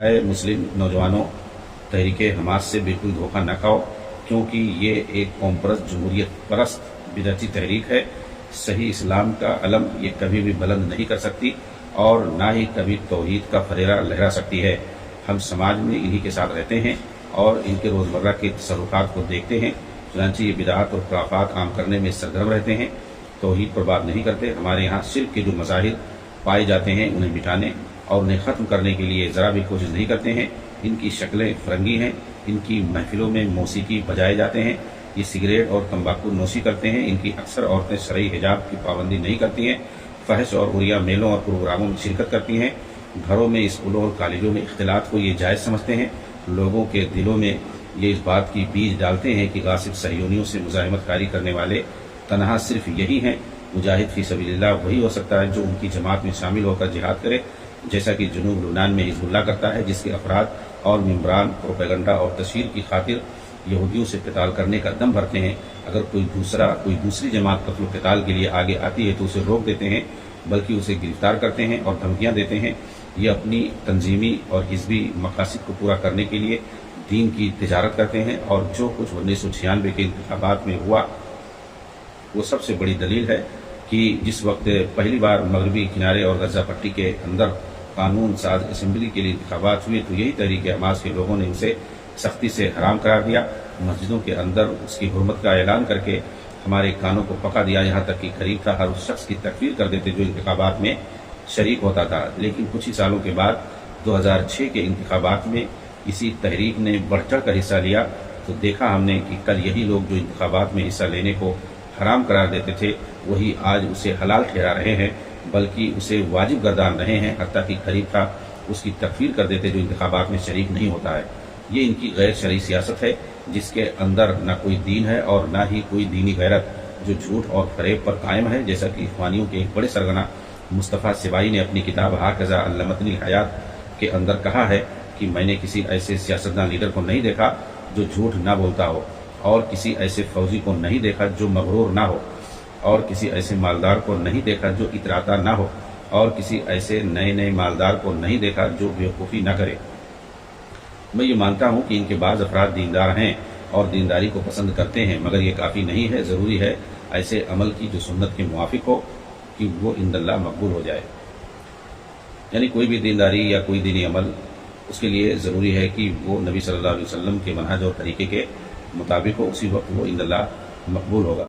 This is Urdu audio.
اے مسلم نوجوانوں، تحریک حماس سے بالکل دھوکہ نہ کھاؤ، کیونکہ یہ ایک قوم پرست، جمہوریت پرست بدعتی تحریک ہے۔ صحیح اسلام کا علم یہ کبھی بھی بلند نہیں کر سکتی اور نہ ہی کبھی توحید کا فریرہ لہرا سکتی ہے۔ ہم سماج میں انہی کے ساتھ رہتے ہیں اور ان کے روزمرہ کے تصرفات کو دیکھتے ہیں، چنانچہ یہ بدعات اور خرافات عام کرنے میں سرگرم رہتے ہیں، توحید پر بات نہیں کرتے۔ ہمارے یہاں شرک کے جو مظاہر پائے جاتے ہیں انہیں مٹانے اور انہیں ختم کرنے کے لیے ذرا بھی کوشش نہیں کرتے ہیں۔ ان کی شکلیں فرنگی ہیں، ان کی محفلوں میں موسیقی بجائے جاتے ہیں، یہ سگریٹ اور تمباکو نوشی کرتے ہیں، ان کی اکثر عورتیں شرعی حجاب کی پابندی نہیں کرتی ہیں، فحش اور عریہ میلوں اور پروگراموں میں شرکت کرتی ہیں، گھروں میں، اسکولوں اور کالجوں میں اختلاط کو یہ جائز سمجھتے ہیں، لوگوں کے دلوں میں یہ اس بات کی بیج ڈالتے ہیں کہ غاصب صہیونیوں سے مزاحمت کاری کرنے والے تنہا صرف یہی ہیں۔ مجاہد فی سبیل اللہ وہی ہو سکتا ہے جو ان کی جماعت میں شامل ہو کر جہاد کرے، جیسا کہ جنوب لبنان میں حزب اللہ کرتا ہے، جس کے افراد اور ممبران پروپیگنڈا اور تشہیر کی خاطر یہودیوں سے قتال کرنے کا دم بھرتے ہیں۔ اگر کوئی دوسری جماعت قتل و قتال کے لیے آگے آتی ہے تو اسے روک دیتے ہیں، بلکہ اسے گرفتار کرتے ہیں اور دھمکیاں دیتے ہیں۔ یہ اپنی تنظیمی اور حزبی مقاصد کو پورا کرنے کے لیے دین کی تجارت کرتے ہیں، اور جو کچھ 1996 کے انتخابات میں ہوا وہ سب سے بڑی دلیل ہے کہ جس وقت پہلی بار مغربی کنارے اور غزہ پٹی کے اندر قانون ساز اسمبلی کے لیے انتخابات ہوئے تو یہی تحریک حماس کے لوگوں نے اسے سختی سے حرام قرار دیا، مسجدوں کے اندر اس کی حرمت کا اعلان کر کے ہمارے کانوں کو پکا دیا، یہاں تک کہ قریب تھا ہر اس شخص کی تکفیر کر دیتے جو انتخابات میں شریک ہوتا تھا۔ لیکن کچھ ہی سالوں کے بعد 2006 کے انتخابات میں اسی تحریک نے بڑھ چڑھ کر حصہ لیا تو دیکھا ہم نے کہ کل یہی لوگ جو انتخابات میں حصہ لینے کو حرام قرار دیتے تھے وہی آج اسے حلال ٹھہرا رہے ہیں، بلکہ اسے واجب گردان رہے ہیں، حتیٰ کہ قریب تھا اس کی تکفیر کر دیتے جو انتخابات میں شریک نہیں ہوتا ہے۔ یہ ان کی غیر شرعی سیاست ہے جس کے اندر نہ کوئی دین ہے اور نہ ہی کوئی دینی غیرت، جو جھوٹ اور فریب پر قائم ہے، جیسا کہ اخوانیوں کے ایک بڑے سرگنا مصطفیٰ سبائی نے اپنی کتاب ہاکذا علمتنی الحیات کے اندر کہا ہے کہ میں نے کسی ایسے سیاستدان لیڈر کو نہیں دیکھا جو جھوٹ نہ بولتا ہو، اور کسی ایسے فوجی کو نہیں دیکھا جو مغرور نہ ہو، اور کسی ایسے مالدار کو نہیں دیکھا جو اتراتا نہ ہو، اور کسی ایسے نئے مالدار کو نہیں دیکھا جو بیوقوفی نہ کرے۔ میں یہ مانتا ہوں کہ ان کے بعض افراد دیندار ہیں اور دینداری کو پسند کرتے ہیں، مگر یہ کافی نہیں ہے، ضروری ہے ایسے عمل کی جو سنت کے موافق ہو کہ وہ عند اللہ مقبول ہو جائے۔ یعنی کوئی بھی دینداری یا کوئی دینی عمل، اس کے لیے ضروری ہے کہ وہ نبی صلی اللہ علیہ وسلم کے منہج اور طریقے کے مطابق ہو، اسی وقت وہ عند اللہ مقبول ہوگا۔